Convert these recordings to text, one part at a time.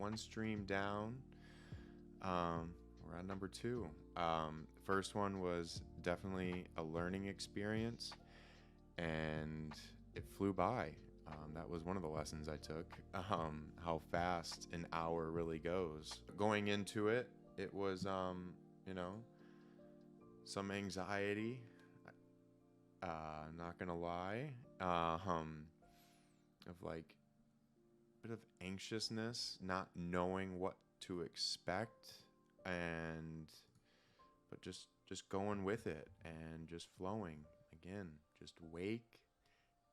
one stream down. We're on number 2. First one was definitely a learning experience, and it flew by. That was one of the lessons I took, how fast an hour really goes. Going into it, it was, some anxiety, not gonna lie, of like a bit of anxiousness, not knowing what to expect, but just going with it and just flowing. Again, just wake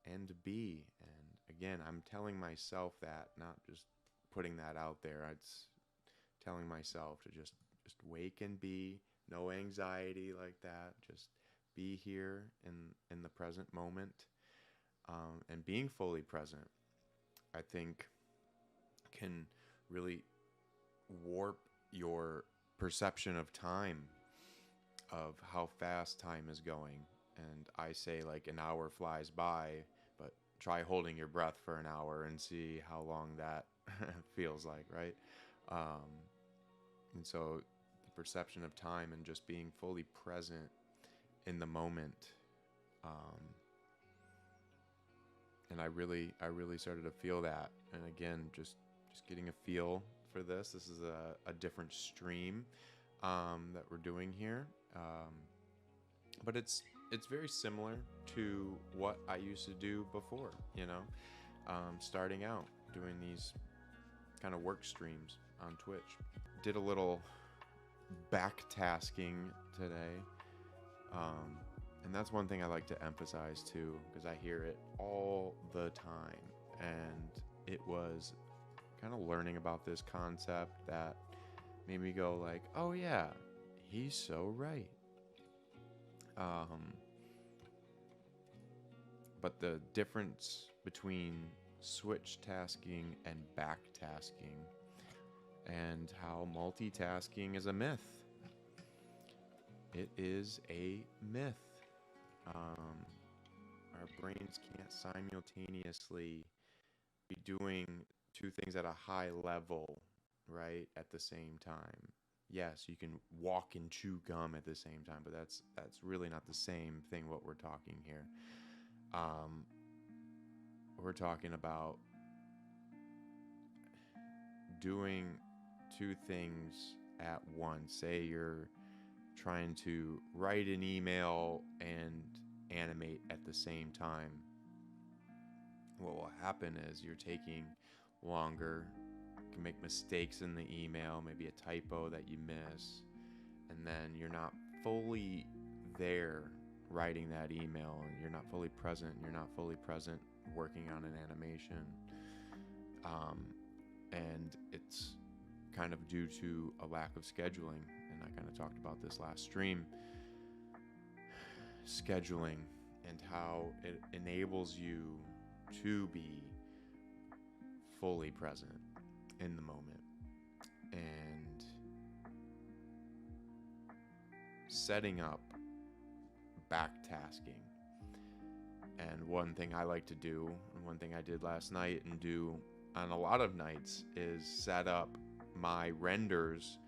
and be. And again, I'm telling myself that, not just putting that out there. It's telling myself to just wake and be. No anxiety like that. Just be here in the present moment, and being fully present, I think, can really warp your perception of time, of how fast time is going. And I say like an hour flies by, but try holding your breath for an hour and see how long that feels like, right? And so the perception of time and just being fully present in the moment. And I really started to feel that. And again, just getting a feel for this. This is a different stream that we're doing here. But it's very similar to what I used to do before, starting out doing these kind of work streams on Twitch. Did a little backtasking today. And that's one thing I like to emphasize too, because I hear it all the time. And it was kind of learning about this concept that made me go like, oh yeah, he's so right. But the difference between switch tasking and backtasking, and how multitasking is a myth. It is a myth. Our brains can't simultaneously be doing two things at a high level, right, at the same time. Yes, you can walk and chew gum at the same time, but that's really not the same thing what we're talking here. We're talking about doing two things at once. Say you're trying to write an email and animate at the same time. What will happen is you're taking longer. You can make mistakes in the email, maybe a typo that you miss, and then you're not fully there writing that email, and you're not fully present. You're not fully present working on an animation. And it's kind of due to a lack of scheduling. And I kind of talked about this last stream. Scheduling and how it enables you to be fully present in the moment. And setting up backtasking. And one thing I like to do, and one thing I did last night and do on a lot of nights, is set up my renders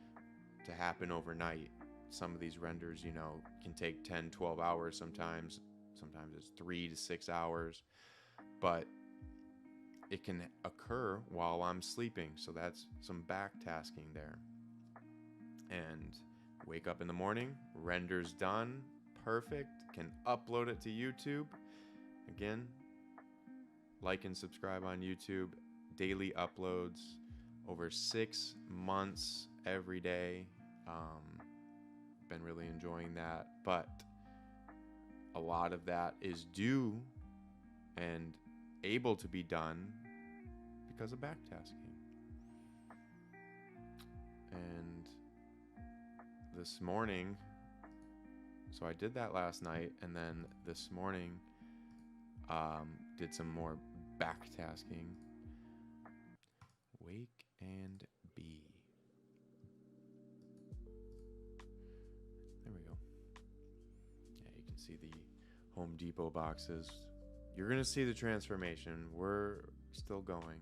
to happen overnight. Some of these renders, can take 10, 12 hours sometimes. Sometimes it's 3 to 6 hours. But it can occur while I'm sleeping. So that's some backtasking there. And wake up in the morning, renders done, perfect, can upload it to YouTube. Again, like and subscribe on YouTube. Daily uploads over 6 months every day. Been really enjoying that. But a lot of that is due and able to be done because of backtasking. And this morning, so I did that last night, and then this morning did some more backtasking. Wake and be. There we go. Yeah, you can see the Home Depot boxes. You're going to see the transformation. We're still going.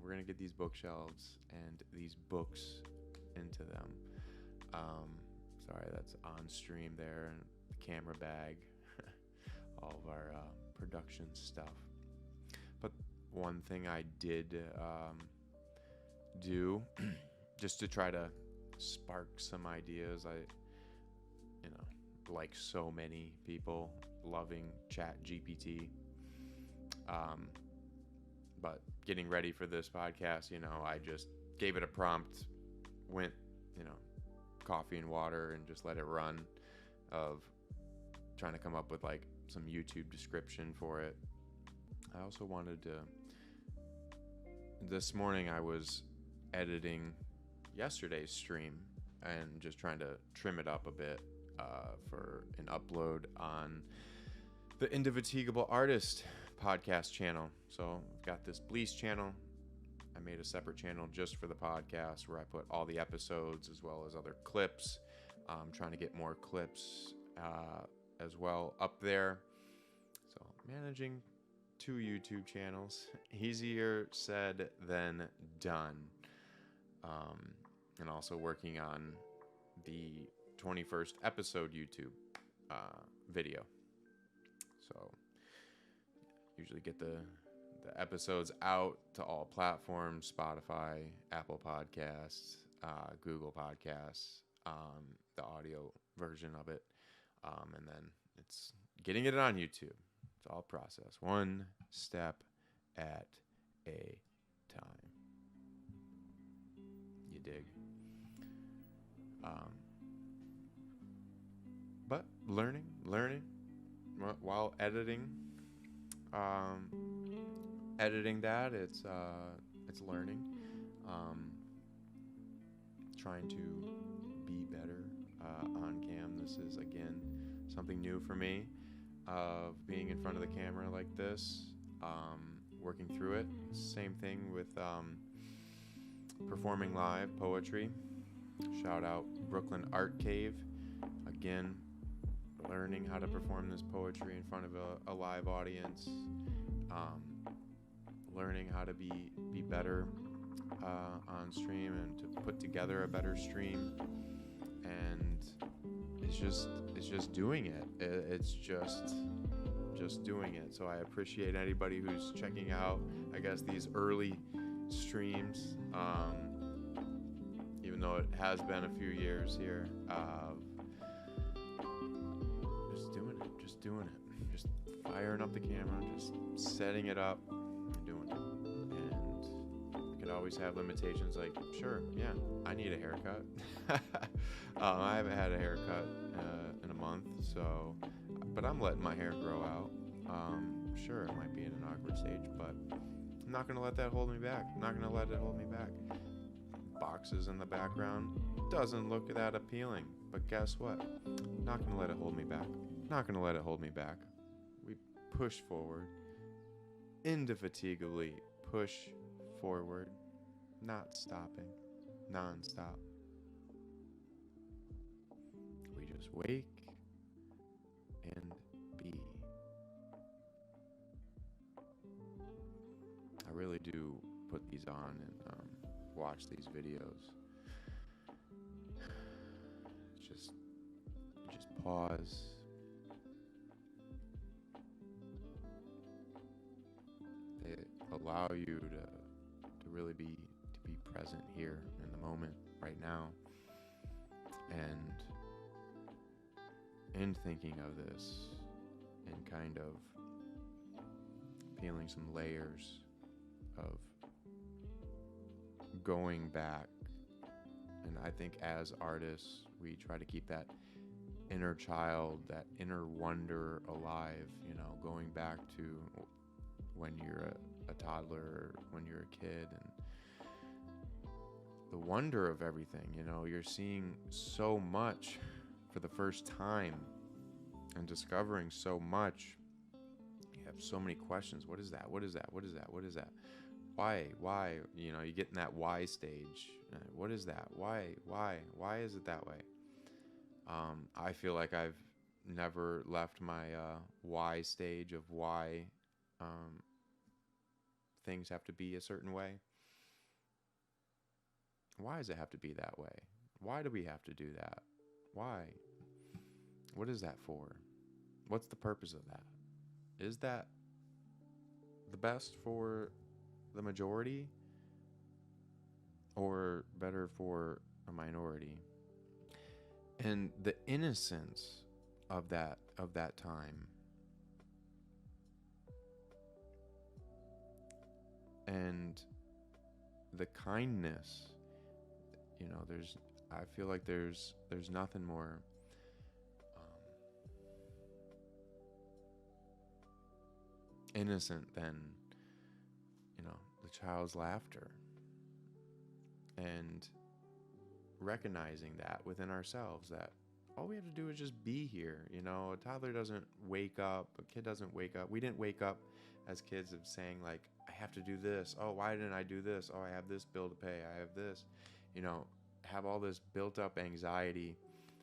We're going to get these bookshelves and these books into them. Sorry, that's on stream there, and the camera bag, all of our production stuff. But one thing I did do, just to try to spark some ideas, like so many people, loving Chat GPT. But getting ready for this podcast, I just gave it a prompt, went, coffee and water, and just let it run, of trying to come up with like some YouTube description for it. I also wanted to, this morning I was editing yesterday's stream and just trying to trim it up a bit for an upload on the Indefatigable Artist Podcast channel. So I've got this Bleace channel. I made a separate channel just for the podcast where I put all the episodes as well as other clips. I'm trying to get more clips as well up there. So managing 2 YouTube channels, easier said than done. And also working on the 21st episode YouTube video. So usually get the episodes out to all platforms: Spotify, Apple Podcasts, Google Podcasts, the audio version of it, and then it's getting it on YouTube. It's all process, one step at a time. You dig? But learning while editing. Editing that, it's learning. Trying to be better on cam. This is, again, something new for me, of being in front of the camera like this, working through it. Same thing with performing live poetry. Shout out Brooklyn Art Cave. Again, learning how to perform this poetry in front of a live audience. Learning how to be better on stream and to put together a better stream. And it's just doing it. It's just doing it. So I appreciate anybody who's checking out, I guess, these early streams, even though it has been a few years here. Just doing it, just firing up the camera, just setting it up, and doing it. And you could always have limitations, like, sure, yeah, I need a haircut. I haven't had a haircut in a month, so, but I'm letting my hair grow out. Sure, it might be in an awkward stage, but I'm not going to let that hold me back. I'm not going to let it hold me back. Boxes in the background doesn't look that appealing, but guess what? Not going to let it hold me back. Not going to let it hold me back. We push forward. Indefatigably push forward. Not stopping. Non-stop. We just wake and be. I really do put these on and watch these videos. Just pause. They allow you to really be present here in the moment right now. And in thinking of this and kind of peeling some layers of going back, and I think as artists we try to keep that inner child, that inner wonder alive, going back to when you're a toddler, when you're a kid, and the wonder of everything. You're seeing so much for the first time and discovering so much. You have so many questions. What is that? What is that? What is that? What is that? Why? You get in that why stage. What is that? Why is it that way? I feel like I've never left my why stage of why things have to be a certain way. Why does it have to be that way? Why do we have to do that? Why? What is that for? What's the purpose of that? Is that the best for the majority or better for a minority? And the innocence of that time, and the kindness, I feel like there's nothing more innocent than the child's laughter, and recognizing that within ourselves, that all we have to do is just be here. A toddler doesn't wake up, a kid doesn't wake up. We didn't wake up as kids of saying like, I have to do this. Oh, why didn't I do this? Oh, I have this bill to pay. I have this, have all this built up anxiety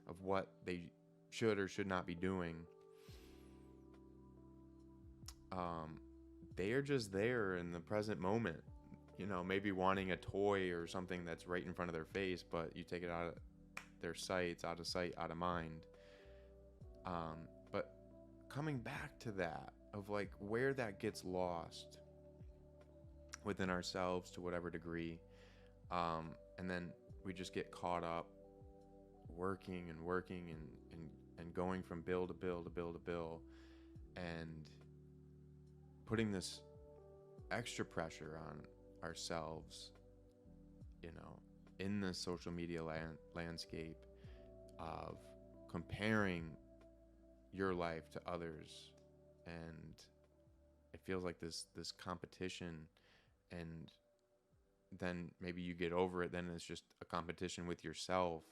of what they should or should not be doing. They are just there in the present moment, maybe wanting a toy or something that's right in front of their face, but you take it out of their sights, out of sight, out of mind. But coming back to that, of like where that gets lost within ourselves to whatever degree, and then we just get caught up working and going from bill to bill to bill to bill, and putting this extra pressure on ourselves, in the social media landscape of comparing your life to others. And it feels like this competition, and then maybe you get over it, then it's just a competition with yourself,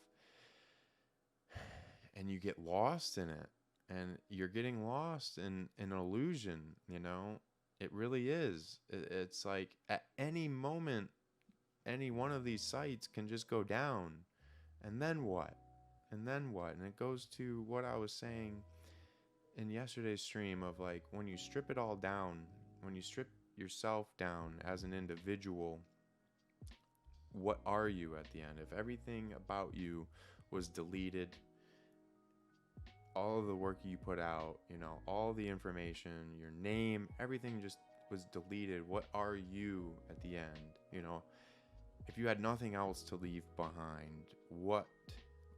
and you get lost in it, and you're getting lost in an illusion. It really is. It's like at any moment, any one of these sites can just go down, and then what? And it goes to what I was saying in yesterday's stream of like, when you strip it all down, when you strip yourself down as an individual, what are you at the end? If everything about you was deleted, all of the work you put out, all the information, your name, everything just was deleted, what are you at the end? If you had nothing else to leave behind, what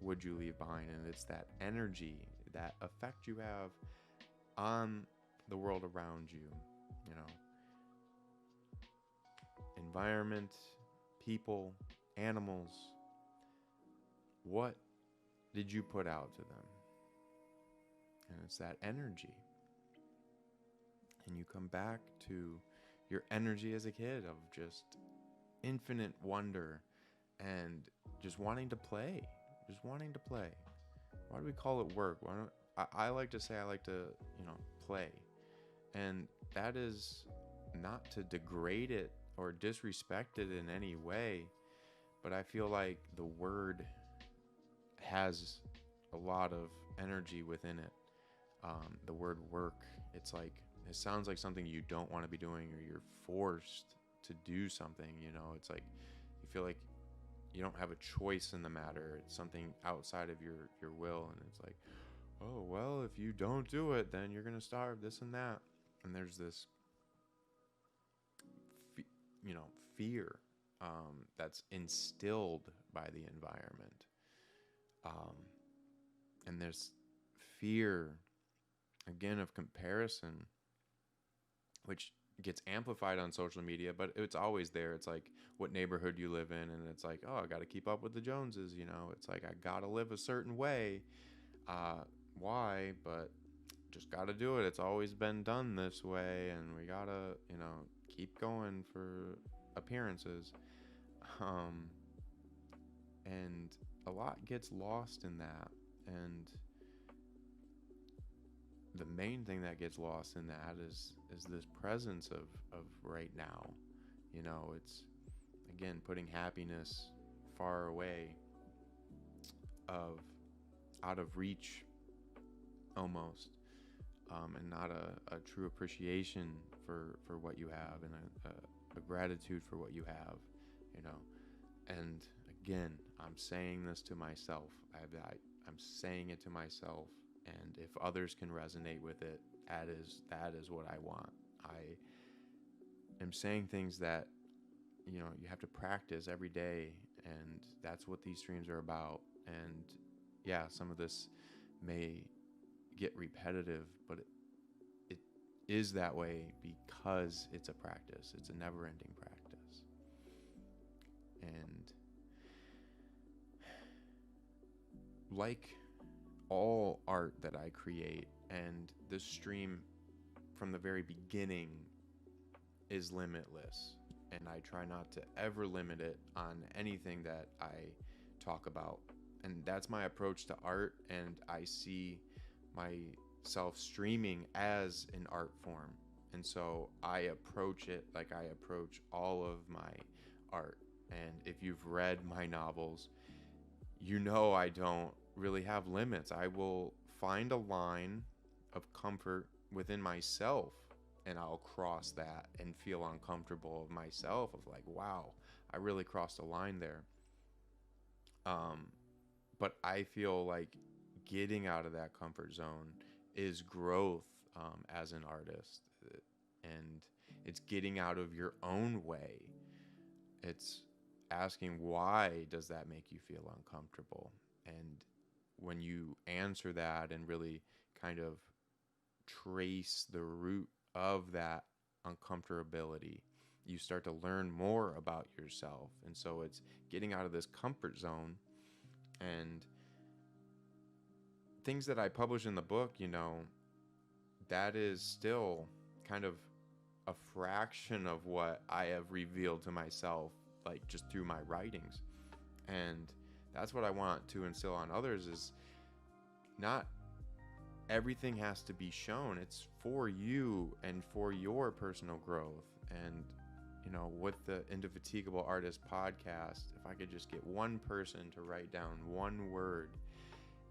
would you leave behind? And it's that energy, that effect you have on the world around you, environment, people, animals. What did you put out to them? And it's that energy. And you come back to your energy as a kid of just infinite wonder and just wanting to play. Why do we call it work? I like to say I like to, play. And that is not to degrade it or disrespect it in any way, but I feel like the word has a lot of energy within it. The word work, it's like, it sounds like something you don't want to be doing, or you're forced to do something. It's like you feel like you don't have a choice in the matter. It's something outside of your will, and it's like, oh well, if you don't do it, then you're gonna starve, this and that. And there's this fear that's instilled by the environment, and there's fear again of comparison, which gets amplified on social media, but it's always there. It's like what neighborhood you live in, and it's like, oh, I got to keep up with the Joneses. It's like I got to live a certain way. Why? But just got to do it. It's always been done this way, and we got to, keep going for appearances. And a lot gets lost in that. And the main thing that gets lost in that is this presence of right now. It's again putting happiness far away, out of reach almost, and not a true appreciation for what you have, and a gratitude for what you have, you know. And again, I'm saying this to myself. I'm saying it to myself, and if others can resonate with it, that is what I want. I am saying things that, you know, you have to practice every day, and that's what these streams are about. And yeah, some of this may get repetitive, but it is that way because it's a practice. It's a never-ending practice. And like all art that I create, and this stream from the very beginning is limitless, and I try not to ever limit it on anything that I talk about. And that's my approach to art, and I see myself streaming as an art form. And so I approach it like I approach all of my art. And if you've read my novels, you know I don't really have limits. I will find a line of comfort within myself, and I'll cross that and feel uncomfortable of myself, of like, wow, I really crossed a line there. But I feel like getting out of that comfort zone is growth as an artist, and it's getting out of your own way. It's asking, why does that make you feel uncomfortable? And when you answer that and really kind of trace the root of that uncomfortability, you start to learn more about yourself. And so it's getting out of this comfort zone. And things that I publish in the book, you know, that is still kind of a fraction of what I have revealed to myself, like just through my writings. And that's what I want to instill on others, is not everything has to be shown. It's for you and for your personal growth. And, you know, with the Indefatigable Artist Podcast, if I could just get one person to write down one word,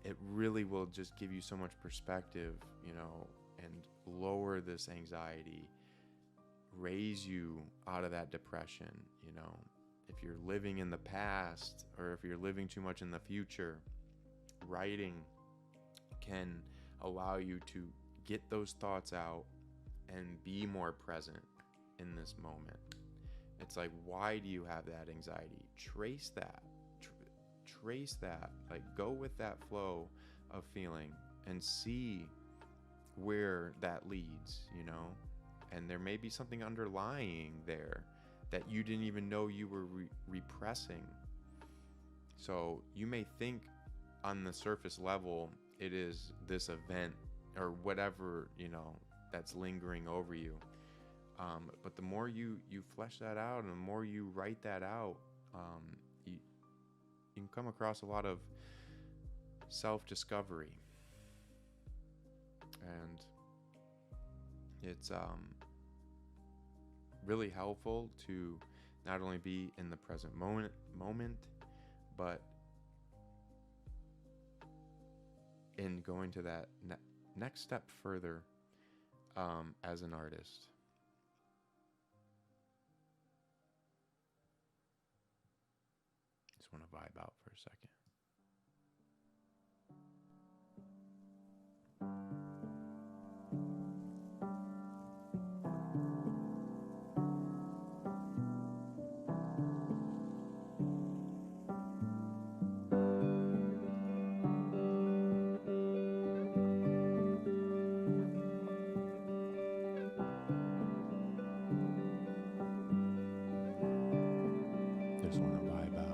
it really will just give you so much perspective, you know, and lower this anxiety, raise you out of that depression. You know, if you're living in the past, or if you're living too much in the future, writing can allow you to get those thoughts out and be more present in this moment. It's like, why do you have that anxiety? Trace that. Trace that. Like, go with that flow of feeling and see where that leads, you know? And there may be something underlying there that you didn't even know you were repressing. So you may think on the surface level it is this event or whatever, you know, that's lingering over you. But the more you flesh that out, and the more you write that out, you can come across a lot of self-discovery. And it's really helpful to not only be in the present moment, but in going to that next step further as an artist. Just want to vibe out for a second. Just want to vibe out.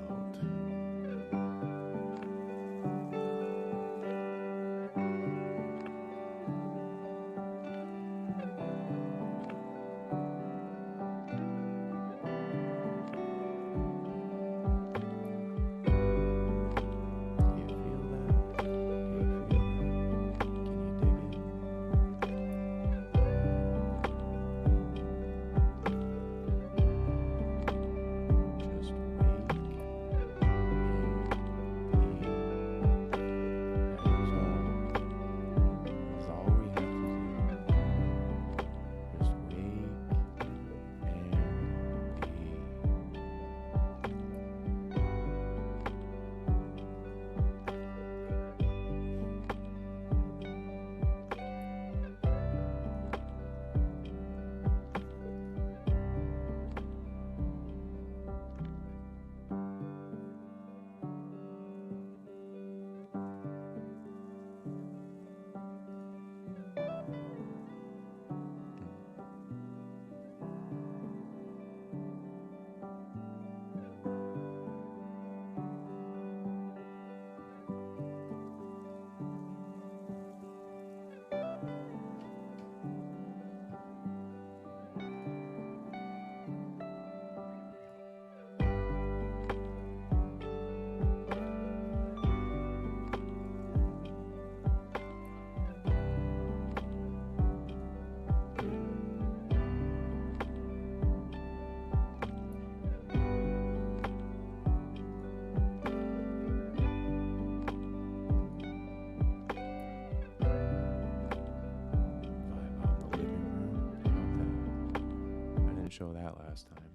last time.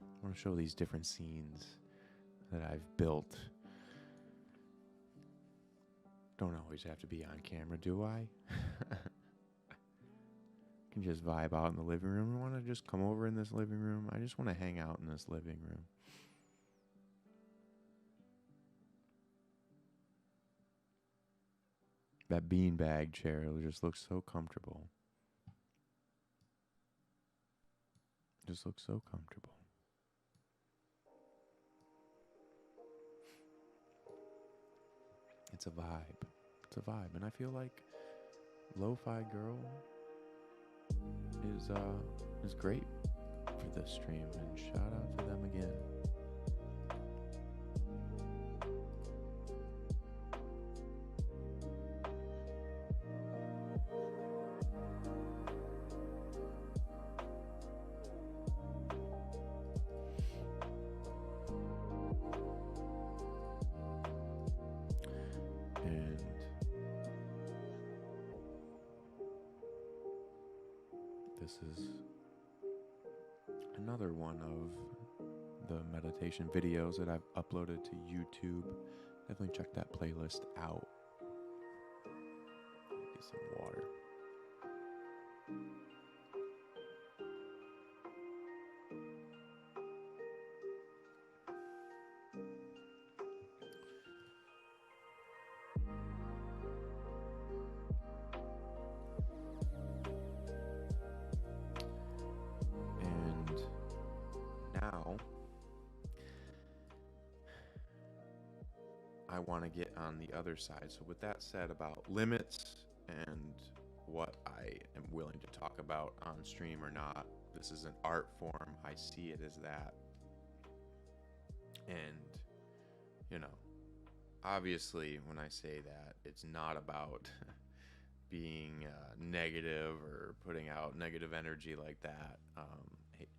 I want to show these different scenes that I've built. Don't always have to be on camera, do I? Can just vibe out in the living room. I want to just come over in this living room. I just want to hang out in this living room. That beanbag chair just looks so comfortable. Just looks so comfortable. It's a vibe. It's a vibe. And I feel like Lo-Fi Girl is great for this stream. And shout out to them again. This is another one of the meditation videos that I've uploaded to YouTube. Definitely check that playlist out. Get some water. Now, I want to get on the other side. So with that said about limits and what I am willing to talk about on stream or not, this is an art form. I see it as that. And, you know, obviously when I say that, it's not about being negative or putting out negative energy like that,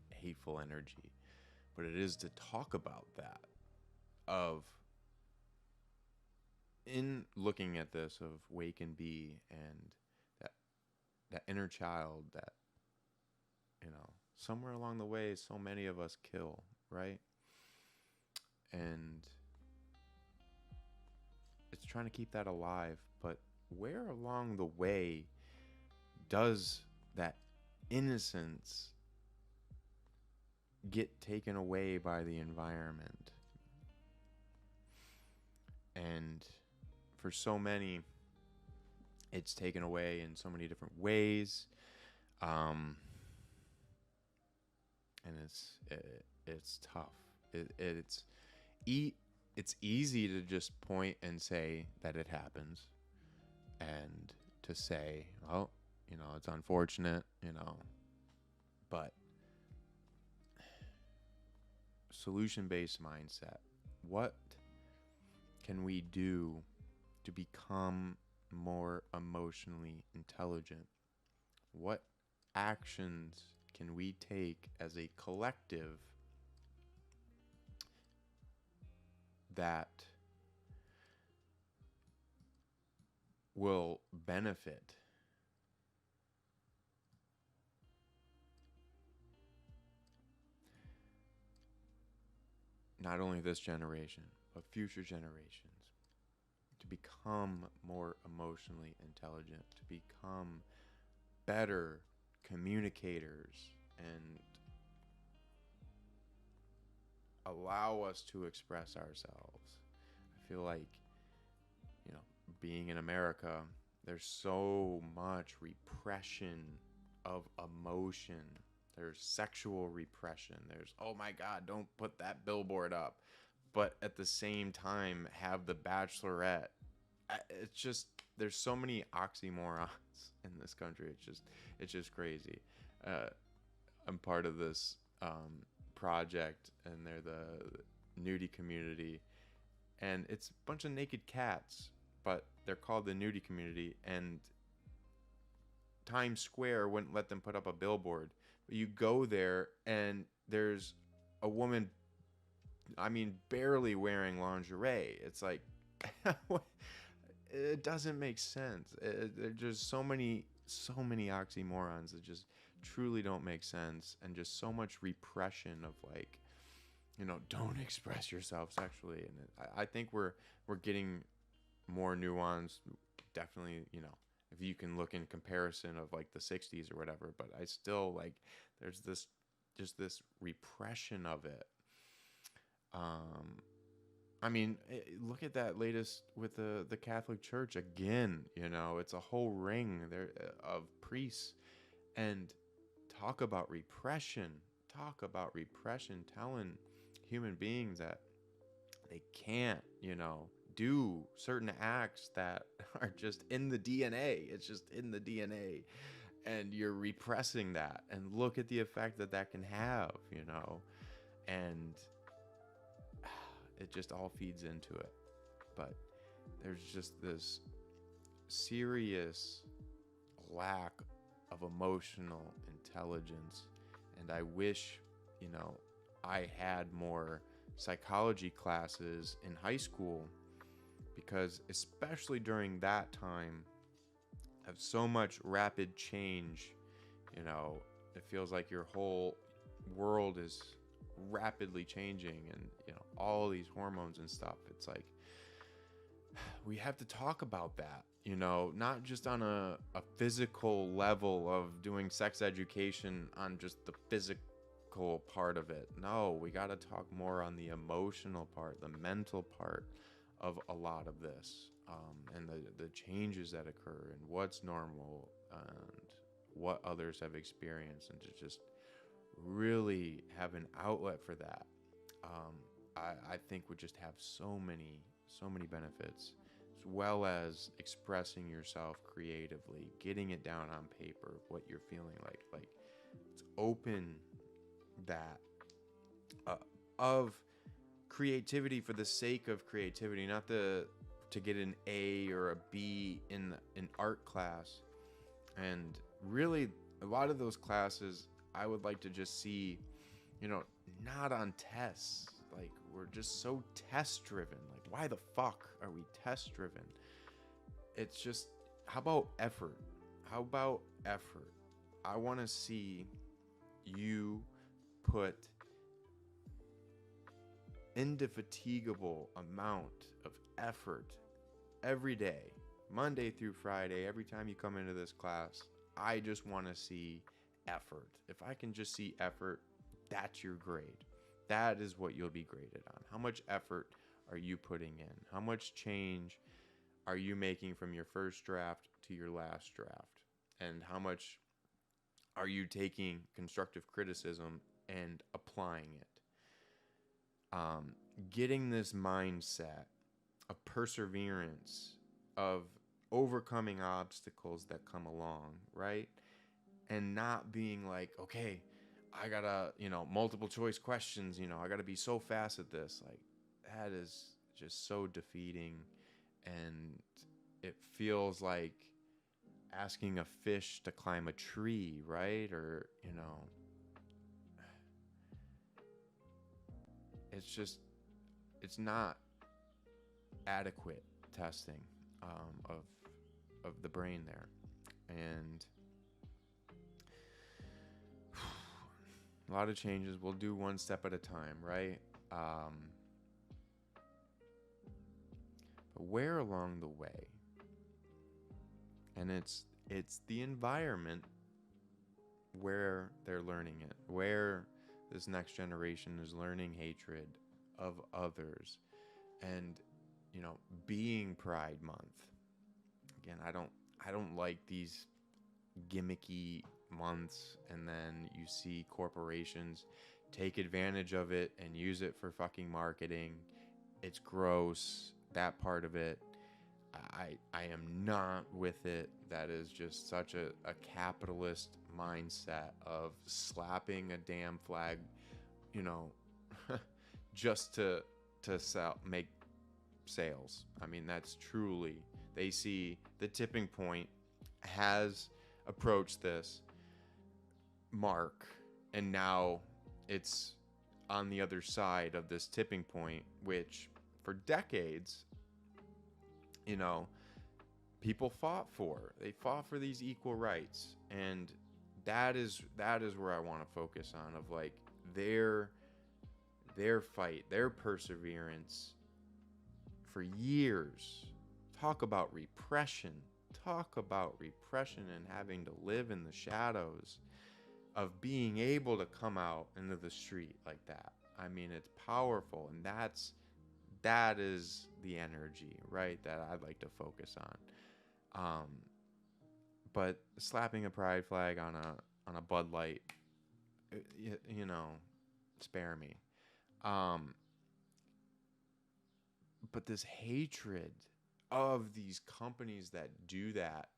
hateful energy. But it is to talk about that, of in looking at this, of wake and be, and that inner child that, you know, somewhere along the way so many of us kill, right? And it's trying to keep that alive, but where along the way does that innocence get taken away by the environment? And for so many, it's taken away in so many different ways, and it's tough. It's easy to just point and say that it happens, and to say, well, you know, it's unfortunate, you know, but solution-based mindset. What can we do to become more emotionally intelligent? What actions can we take as a collective that will benefit not only this generation, but future generations, to become more emotionally intelligent, to become better communicators, and allow us to express ourselves? I feel like, you know, being in America, there's so much repression of emotion. There's sexual repression. There's, oh my God, don't put that billboard up. But at the same time, have the Bachelorette. It's just, there's so many oxymorons in this country. It's just crazy. I'm part of this project, and they're the nudie community, and it's a bunch of naked cats, but they're called the nudie community, and Times Square wouldn't let them put up a billboard. But you go there, and there's a woman, I mean, barely wearing lingerie. It's like, it doesn't make sense. There's just so many oxymorons that just truly don't make sense, and just so much repression of like, don't express yourself sexually. And I think we're getting more nuanced, definitely, if you can look in comparison of like the 60s or whatever, but I still like, there's this repression of it. I mean, look at that latest with the Catholic Church again. It's a whole ring there of priests, and talk about repression. Telling human beings that they can't, do certain acts that are just in the DNA. It's just in the DNA, and you're repressing that. And look at the effect that can have, and it just all feeds into it. But there's just this serious lack of emotional intelligence, and I wish, I had more psychology classes in high school, because especially during that time of so much rapid change, it feels like your whole world is rapidly changing, and all these hormones and stuff. It's like, we have to talk about that, not just on a physical level of doing sex education on just the physical part of it. No, we got to talk more on the emotional part, the mental part of a lot of this, and the changes that occur, and what's normal, and what others have experienced, and to just really have an outlet for that, I think would just have so many benefits, as well as expressing yourself creatively, getting it down on paper, what you're feeling like it's open that of creativity for the sake of creativity, not to get an A or a B in art class. And really, a lot of those classes I would like to just see, not on tests. Like, we're just so test driven. Like, why the fuck are we test driven? It's just, how about effort? I want to see you put indefatigable amount of effort every day, Monday through Friday. Every time you come into this class, I just want to see effort. If I can just see effort, that's your grade. That is what you'll be graded on. How much effort are you putting in? How much change are you making from your first draft to your last draft? And how much are you taking constructive criticism and applying it? Getting this mindset of perseverance, of overcoming obstacles that come along, right? And not being like, okay, I gotta, multiple choice questions, I gotta be so fast at this. Like, that is just so defeating. And it feels like asking a fish to climb a tree, right? Or, it's not adequate testing of the brain there. And a lot of changes. We'll do one step at a time, right? But where along the way, and it's the environment where they're learning it, where this next generation is learning hatred of others, and being Pride Month. Again, I don't like these gimmicky months, and then you see corporations take advantage of it and use it for fucking marketing. It's gross, that part of it. I am not with it. That is just such a capitalist mindset of slapping a damn flag, just to make sales. I mean, that's truly, they see the tipping point has approached this mark, and now it's on the other side of this tipping point, which for decades, people fought for. They fought for these equal rights, and that is where I want to focus on, of like their fight, their perseverance for years. Talk about repression. Talk about repression and having to live in the shadows of being able to come out into the street like that. I mean, it's powerful, and that is the energy, right, that I'd like to focus on. But slapping a pride flag on a Bud Light, you know, spare me. But this hatred of these companies that do that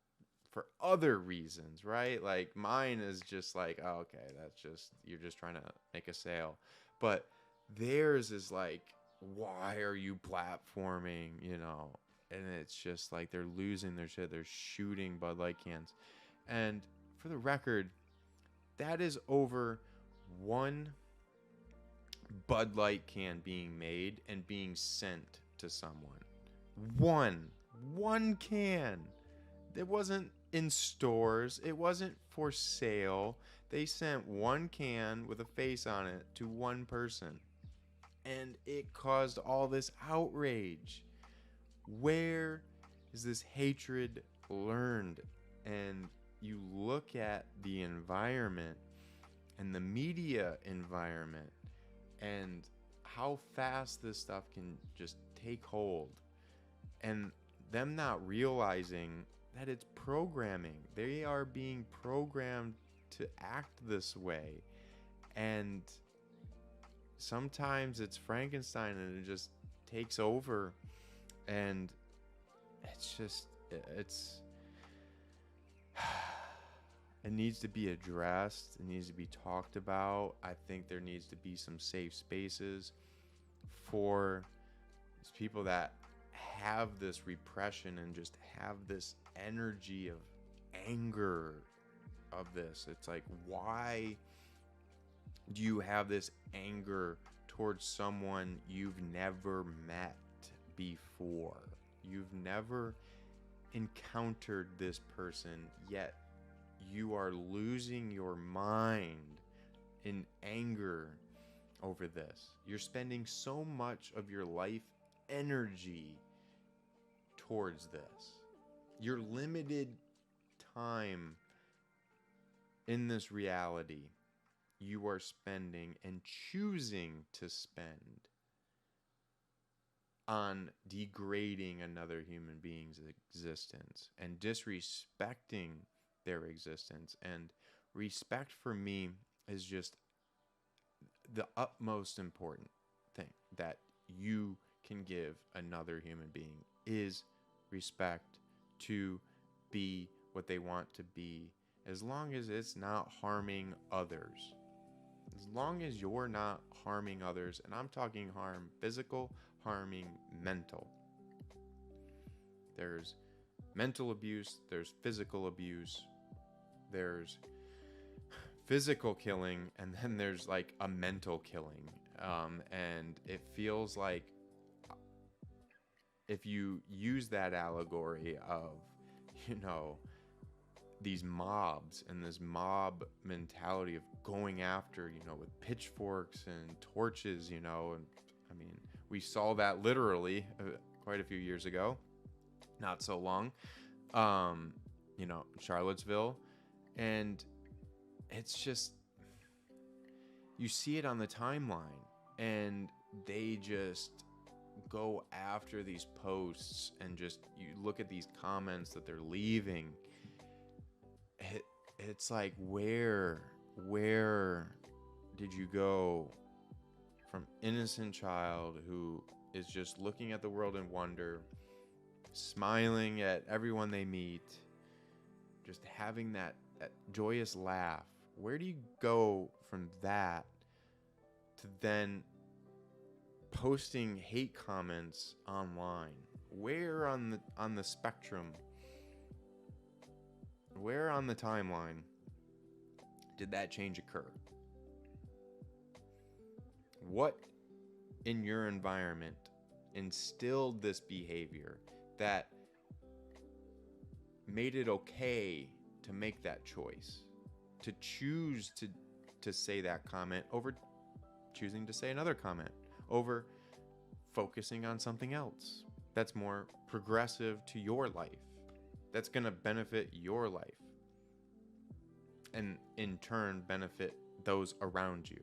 for other reasons, right? Like mine is just like, oh, okay, that's just, you're just trying to make a sale. But theirs is like, why are you platforming, you know? And it's just like they're losing their shit. They're shooting Bud Light cans. And for the record, that is over one Bud Light can being made and being sent to someone. One can. It wasn't in stores. It wasn't for sale. They sent one can with a face on it to one person. And it caused all this outrage. Where is this hatred learned? And you look at the environment and the media environment and how fast this stuff can just take hold, and them not realizing that it's programming. They are being programmed to act this way, and sometimes it's Frankenstein and it just takes over, and it needs to be addressed. It needs to be talked about. I think there needs to be some safe spaces for people that have this repression and just have this energy of anger of this. It's like, why do you have this anger towards someone you've never met before? You've never encountered this person, yet you are losing your mind in anger over this. You're spending so much of your life energy towards this. Your limited time in this reality you are spending and choosing to spend on degrading another human being's existence and disrespecting their existence. And respect for me is just the utmost important thing that you can give another human being, is respect, to be what they want to be, as long as it's not harming others. As long as you're not harming others, and I'm talking harm physical, harming mental. There's mental abuse, there's physical abuse, there's physical killing, and then there's like a mental killing. And it feels like, if you use that allegory of, you know, these mobs and this mob mentality of going after, you know, with pitchforks and torches, you know, and I mean, we saw that literally quite a few years ago, not so long, you know, Charlottesville. And it's just, you see it on the timeline, and they just go after these posts, and just, you look at these comments that they're leaving. It's like, where did you go from innocent child who is just looking at the world in wonder, smiling at everyone they meet, just having that joyous laugh? Where do you go from that to then posting hate comments online? Where on the spectrum, where on the timeline did that change occur? What in your environment instilled this behavior that made it okay to make that choice? to choose to say that comment over choosing to say another comment, over focusing on something else that's more progressive to your life, that's going to benefit your life, and in turn benefit those around you.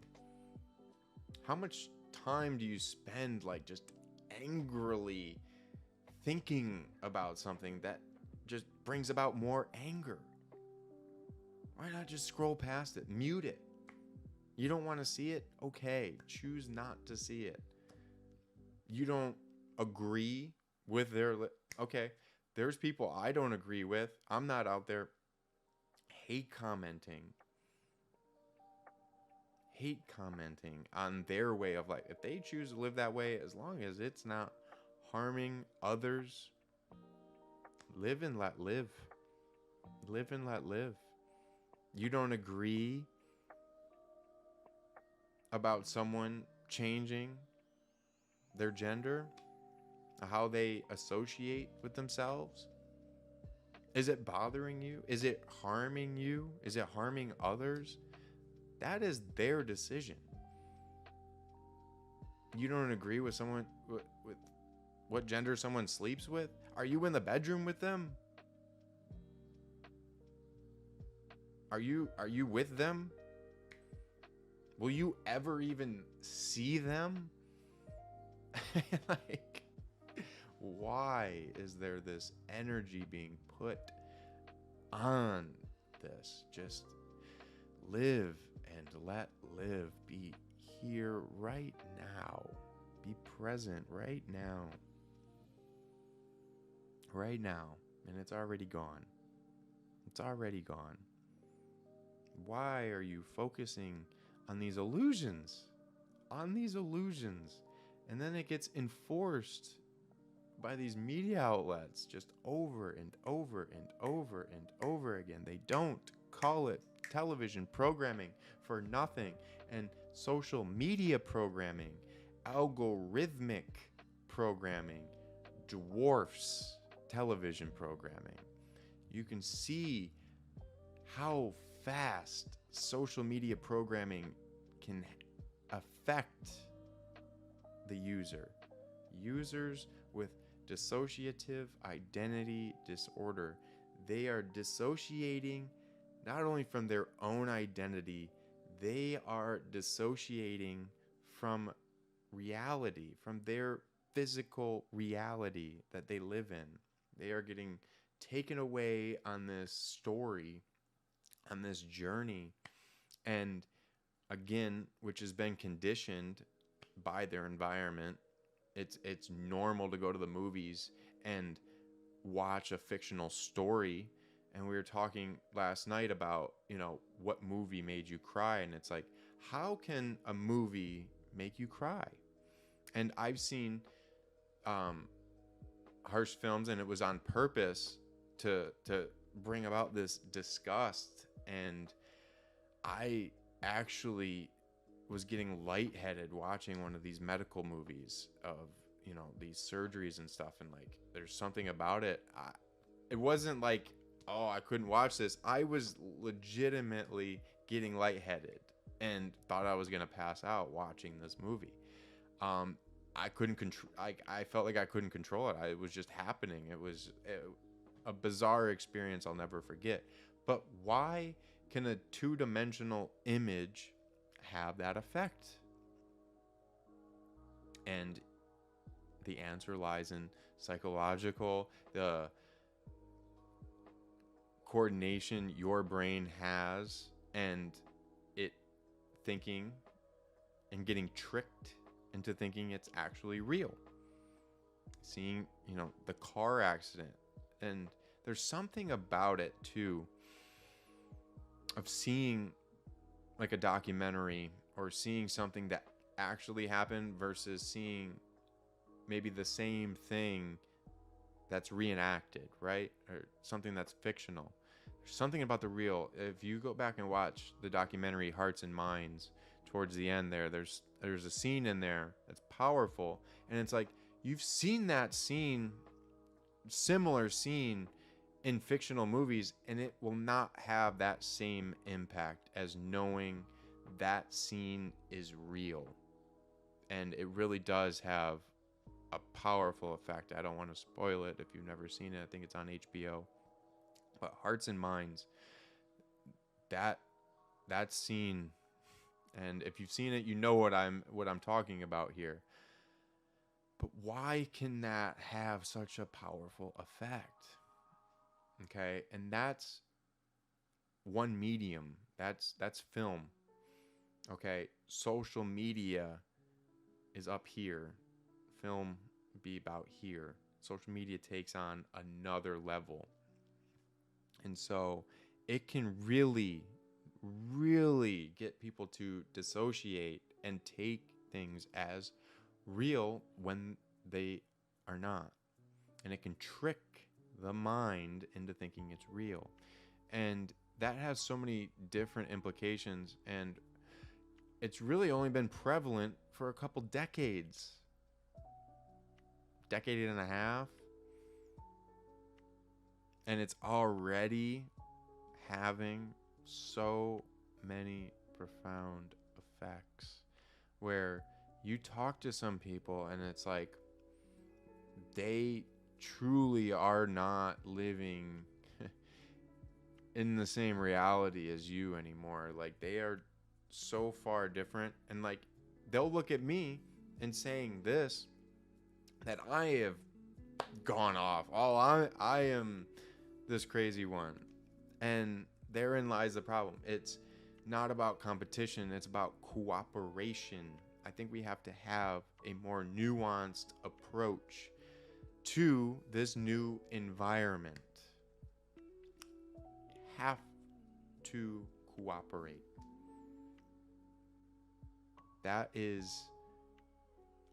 How much time do you spend like just angrily thinking about something that just brings about more anger? Why not just scroll past it, mute it? You don't want to see it? Okay, choose not to see it. You don't agree with their okay, there's people I don't agree with. I'm not out there hate commenting on their way of life. If they choose to live that way, as long as it's not harming others, live and let live. Live and let live. You don't agree about someone changing their gender, how they associate with themselves? Is it bothering you? Is it harming you? Is it harming others? That is their decision. You don't agree with someone with what gender someone sleeps with? Are you in the bedroom with them? Are you with them? Will you ever even see them? Like, why is there this energy being put on this? Just live and let live. Be here right now. Be present right now. Right now. And it's already gone. It's already gone. Why are you focusing on these illusions? On these illusions. And then it gets enforced by these media outlets just over and over and over and over again. They don't call it television programming for nothing. And social media programming, algorithmic programming, dwarfs television programming. You can see how fast social media programming can affect the user. Users with dissociative identity disorder, they are dissociating not only from their own identity, they are dissociating from reality, from their physical reality that they live in. They are getting taken away on this story, on this journey, and again, which has been conditioned by their environment. It's normal to go to the movies and watch a fictional story. And we were talking last night about, what movie made you cry? And it's like, how can a movie make you cry? And I've seen harsh films, and it was on purpose to bring about this disgust. And I actually was getting lightheaded watching one of these medical movies of, these surgeries and stuff. And like, there's something about it. It wasn't like, oh, I couldn't watch this. I was legitimately getting lightheaded and thought I was going to pass out watching this movie. I couldn't control. I felt like I couldn't control it. It was just happening. It was a bizarre experience I'll never forget. But why can a two-dimensional image have that effect? And the answer lies in psychological, the coordination your brain has, and it thinking and getting tricked into thinking it's actually real. Seeing, the car accident. And there's something about it too, of seeing like a documentary or seeing something that actually happened versus seeing maybe the same thing that's reenacted, right? Or something that's fictional. There's something about the real. If you go back and watch the documentary Hearts and Minds, towards the end there's a scene in there that's powerful, and it's like you've seen that scene, similar scene in fictional movies, and it will not have that same impact as knowing that scene is real. And it really does have a powerful effect. I don't want to spoil it if you've never seen it. I think it's on HBO. But Hearts and Minds, that scene, and if you've seen it, you know what I'm talking about here. But why can that have such a powerful effect? Okay, and that's one medium. That's film. Okay, social media is up here. Film be about here. Social media takes on another level. And so it can really, really get people to dissociate and take things as real when they are not. And it can trick the mind into thinking it's real. And that has so many different implications, and it's really only been prevalent for a couple decades. Decade and a half. And it's already having so many profound effects, where you talk to some people and it's like they truly are not living in the same reality as you anymore. Like, they are so far different, and like they'll look at me and saying this, that I have gone off. I am this crazy one. And therein lies the problem. It's not about competition, it's about cooperation. I think we have to have a more nuanced approach to this new environment. Have to cooperate. That is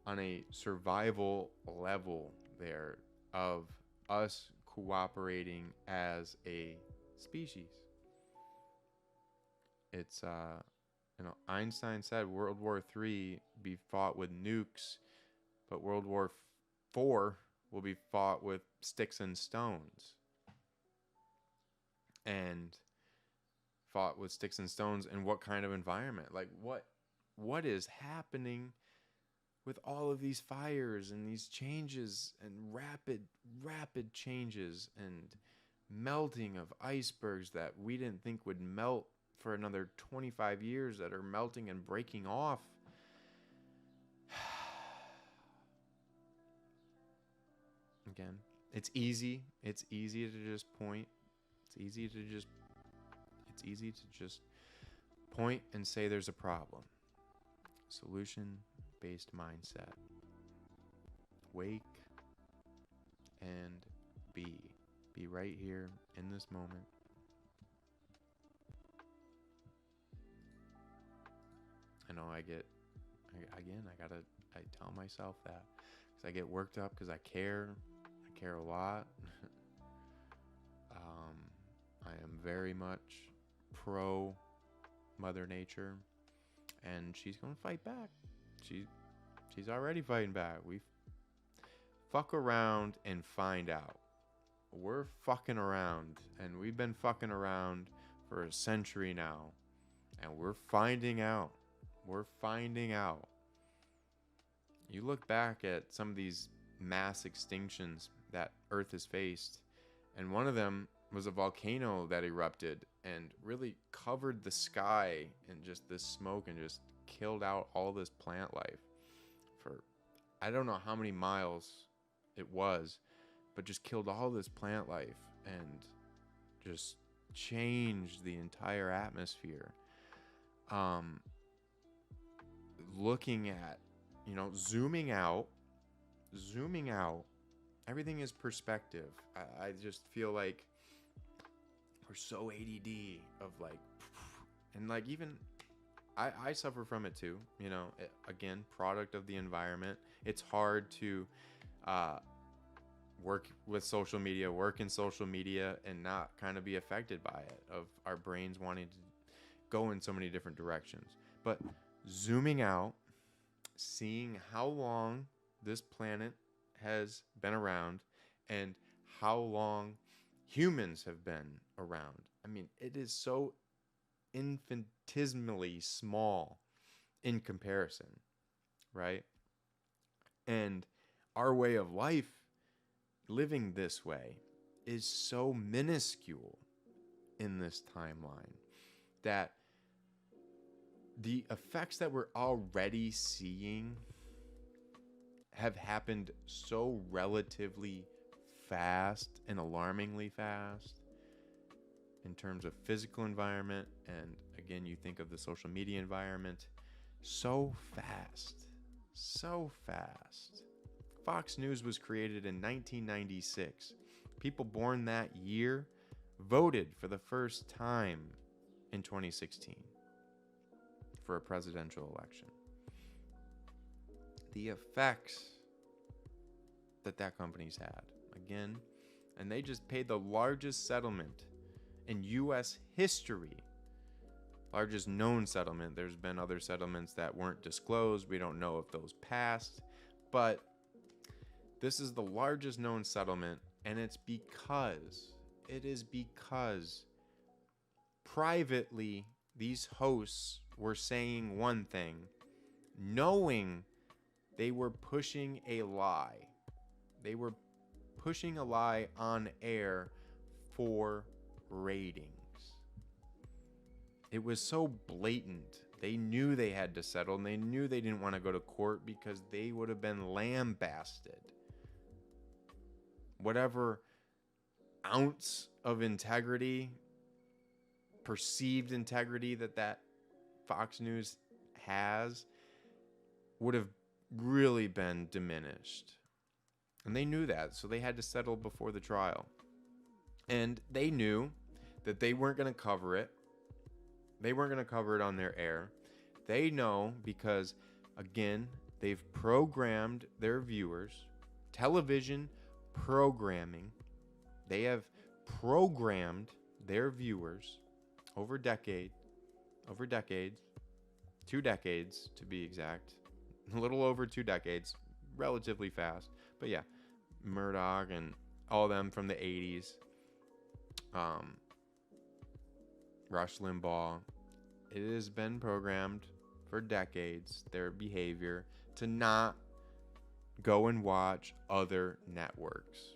on a survival level there of us cooperating as a species. It's Einstein said World War III be fought with nukes, but World War IV will be fought with sticks and stones. And fought with sticks and stones in what kind of environment? Like, what is happening with all of these fires and these changes and rapid changes and melting of icebergs that we didn't think would melt for another 25 years, that are melting and breaking off? Again, it's easy to just point. It's easy to just point and say there's a problem. Solution-based mindset. Wake and be. Be right here in this moment. I know I tell myself that because I get worked up because I care a lot. I am very much pro Mother Nature, and she's gonna fight back. She's already fighting back. We fuck around and find out. We're fucking around, and we've been fucking around for a century now, and we're finding out. You look back at some of these mass extinctions that Earth has faced, and one of them was a volcano that erupted and really covered the sky in just this smoke and just killed out all this plant life for I don't know how many miles it was, but just killed all this plant life and just changed the entire atmosphere. Looking at, zooming out, everything is perspective. I just feel like we're so ADD of like, and like even I suffer from it too, again, product of the environment. It's hard to work in social media and not kind of be affected by it, of our brains wanting to go in so many different directions. But zooming out, seeing how long this planet has been around and how long humans have been around. I mean, it is so infinitesimally small in comparison, right? And our way of life, living this way, is so minuscule in this timeline that the effects that we're already seeing have happened so relatively fast and alarmingly fast in terms of physical environment. And again, you think of the social media environment, so fast. Fox News was created in 1996. People born that year voted for the first time in 2016 for a presidential election. The effects that company's had, again, and they just paid the largest settlement in U.S. history. Largest known settlement. There's been other settlements that weren't disclosed. We don't know if those passed, but this is the largest known settlement, and it is because privately these hosts were saying one thing, knowing they were pushing a lie. They were pushing a lie on air for ratings. It was so blatant. They knew they had to settle, and they knew they didn't want to go to court because they would have been lambasted. Whatever ounce of integrity, perceived integrity that Fox News has, would have really been diminished. And they knew that, so they had to settle before the trial. And they knew that they weren't going to cover it. They weren't going to cover it on their air. They know because, again, they've programmed their viewers. Television programming. They have programmed their viewers over decades, 2 decades to be exact, a little over 2 decades, relatively fast. But yeah, Murdoch and all of them from the 80s, Rush Limbaugh, it has been programmed for decades, their behavior, to not go and watch other networks.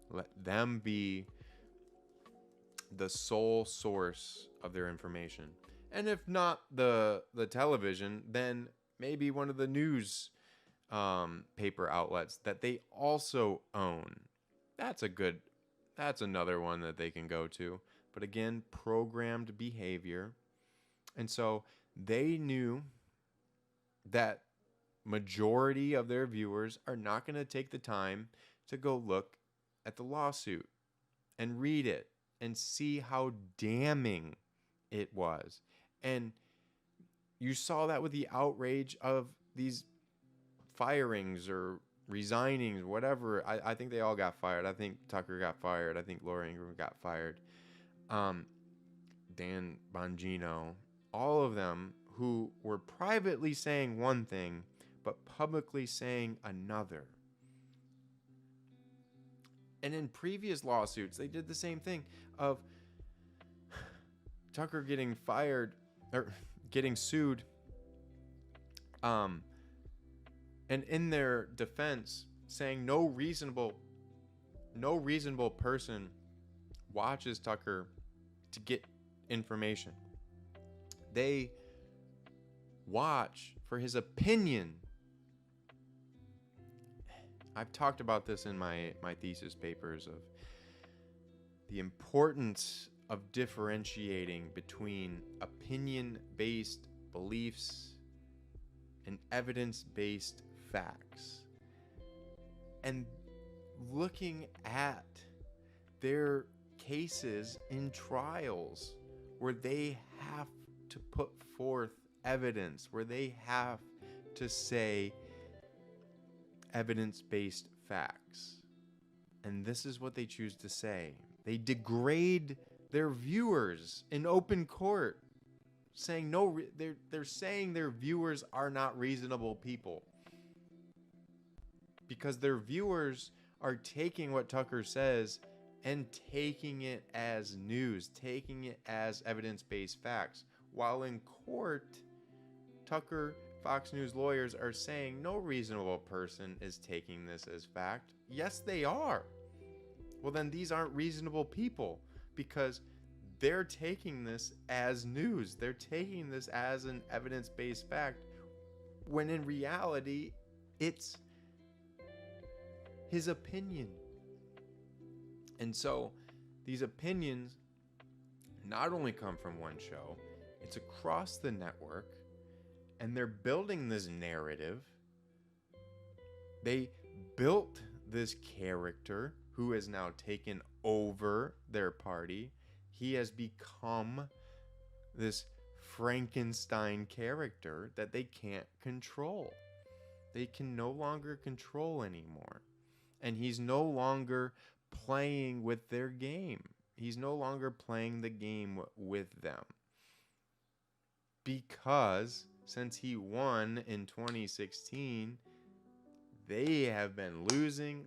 Let them be the sole source of their information. And if not the television, then maybe one of the news paper outlets that they also own. That's another one that they can go to. But again, programmed behavior. And so they knew that majority of their viewers are not going to take the time to go look at the lawsuit and read it and see how damning it was. And you saw that with the outrage of these firings or resignings, whatever. I think they all got fired. I think Tucker got fired. I think Laura Ingraham got fired. Dan Bongino, all of them who were privately saying one thing, but publicly saying another. And in previous lawsuits, they did the same thing of Tucker getting fired or getting sued. And in their defense, saying no reasonable person watches Tucker to get information. They watch for his opinion. I've talked about this in my thesis papers of the importance of differentiating between opinion-based beliefs and evidence-based facts. And looking at their cases in trials where they have to put forth evidence, where they have to say evidence-based facts. And this is what they choose to say. They degrade their viewers in open court, saying they're saying their viewers are not reasonable people because their viewers are taking what Tucker says and taking it as news, taking it as evidence-based facts. While in court, Tucker, Fox News lawyers are saying no reasonable person is taking this as fact. Yes, they are. Well, then these aren't reasonable people, because they're taking this as news. They're taking this as an evidence-based fact, when in reality, it's his opinion. And so these opinions not only come from one show, it's across the network, and they're building this narrative. They built this character who has now taken over their party. He has become this Frankenstein character that they can't control. They can no longer control anymore. And he's no longer playing with their game. He's no longer playing the game with them. Because since he won in 2016, they have been losing.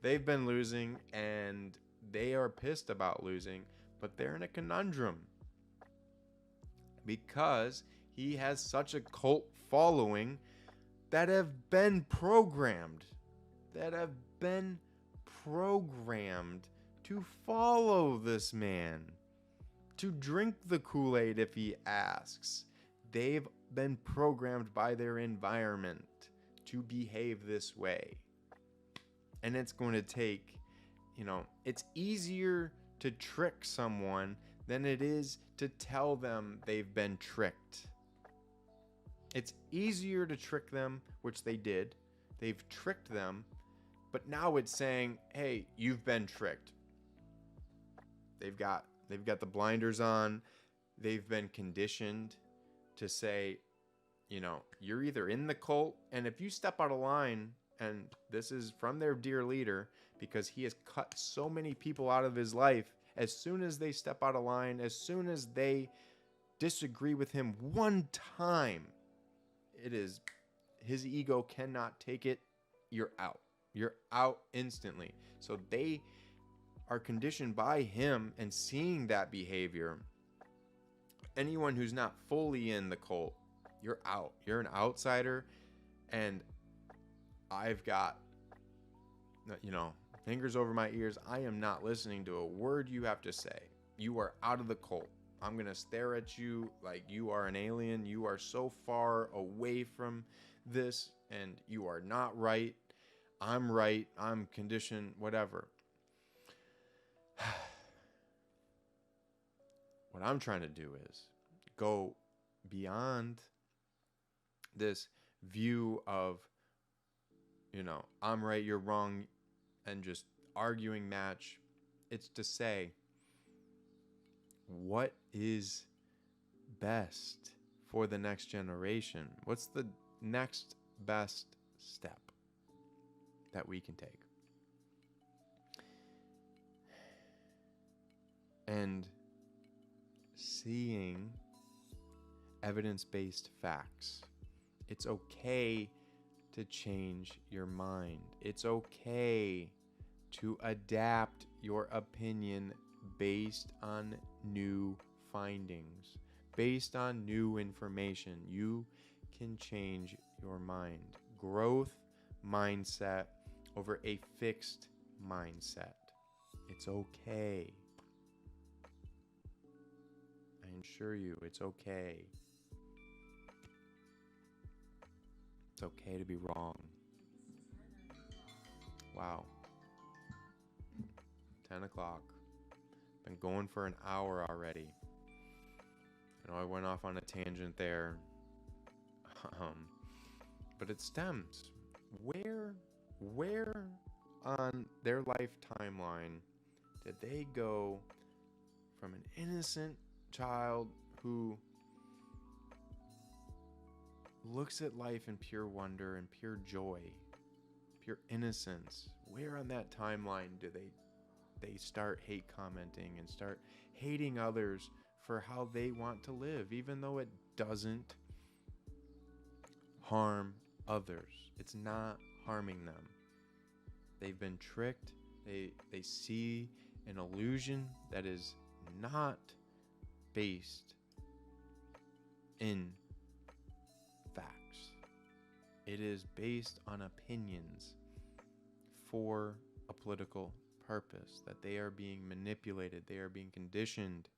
They've been losing, and they are pissed about losing, but they're in a conundrum because he has such a cult following that have been programmed to follow this man, to drink the Kool-Aid if he asks. They've been programmed by their environment to behave this way. And it's going to take, it's easier to trick someone than it is to tell them they've been tricked. It's easier to trick them, which they did. They've tricked them, but now it's saying, hey, you've been tricked. They've got the blinders on. They've been conditioned to say, you're either in the cult, and if you step out of line, and this is from their dear leader, because he has cut so many people out of his life, as soon as they step out of line, as soon as they disagree with him one time, it is, his ego cannot take it. You're out. You're out instantly. So they are conditioned by him and seeing that behavior. Anyone who's not fully in the cult, you're out. You're an outsider, and I've got, fingers over my ears. I am not listening to a word you have to say. You are out of the cult. I'm going to stare at you like you are an alien. You are so far away from this, and you are not right. I'm right. I'm conditioned, whatever. What I'm trying to do is go beyond this view of, I'm right, you're wrong, and just arguing match. It's to say, what is best for the next generation? What's the next best step that we can take? And seeing evidence-based facts. It's okay to change your mind. It's okay to adapt your opinion based on new findings, based on new information. You can change your mind. Growth mindset over a fixed mindset. It's okay. I assure you, it's okay. It's okay to be wrong. Wow. 10 o'clock. Been going for an hour already. I know I went off on a tangent there. But it stems. Where on their life timeline did they go from an innocent child who looks at life in pure wonder and pure joy, pure innocence? Where on that timeline do they start hate commenting and start hating others for how they want to live, even though it doesn't harm others. It's not harming them. They've been tricked. They see an illusion that is not based in facts. It is based on opinions for a political purpose, that they are being manipulated, they are being conditioned,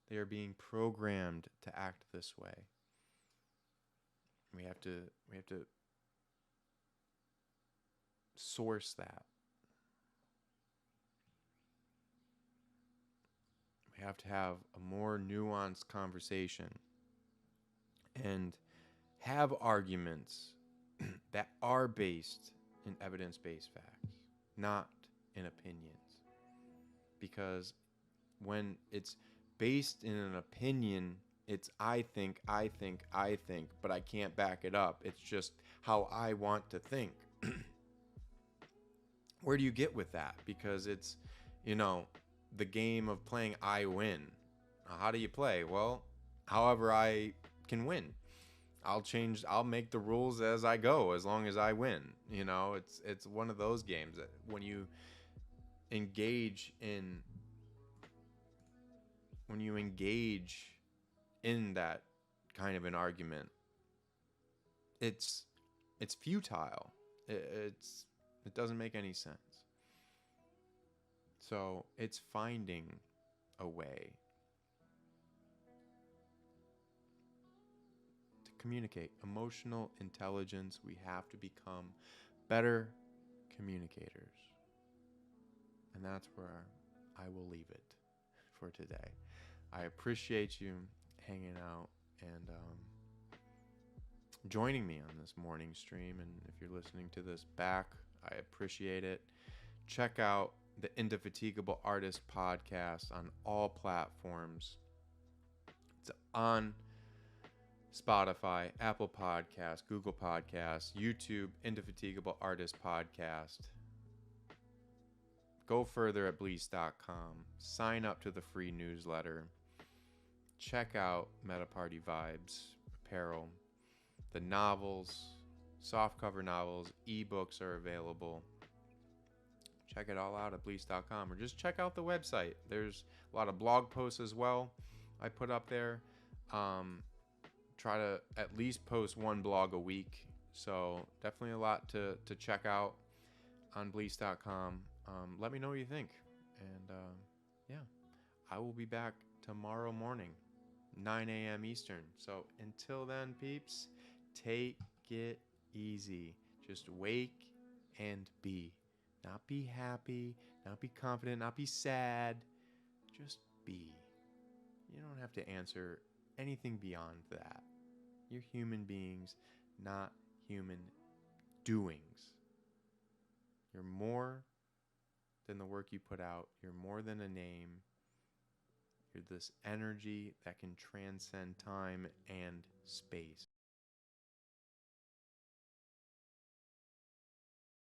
they are being programmed to act this way. We have to source that. We have to have a more nuanced conversation and have arguments that are based in evidence-based facts, not in opinions. Because when it's based in an opinion, it's I think, but I can't back it up. It's just how I want to think. Where do you get with that? Because it's, the game of playing I win. How do you play? Well, however I can win. I'll make the rules as I go, as long as I win. It's one of those games that when you engage in that kind of an argument, it's futile. It doesn't make any sense. So it's finding a way to communicate. Emotional intelligence. We have to become better communicators. And that's where I will leave it for today. I appreciate you hanging out and joining me on this morning stream. And if you're listening to this back, I appreciate it. Check out the Indefatigable Artist Podcast on all platforms. It's on Spotify, Apple Podcasts, Google Podcasts, YouTube, Indefatigable Artist Podcast. Go further at Bleace.com. Sign up to the free newsletter. Check out Meta Party Vibes apparel. The novels, softcover novels, ebooks are available. Check it all out at Bleace.com, or just check out the website. There's a lot of blog posts as well I put up there. Try to at least post one blog a week. So definitely a lot to check out on Bleace.com. Let me know what you think. And I will be back tomorrow morning, 9 a.m. Eastern. So until then, peeps, take it easy. Just wake and be. Not be happy, not be confident, not be sad. Just be. You don't have to answer anything beyond that. You're human beings, not human doings. You're more than the work you put out. You're more than a name. You're this energy that can transcend time and space.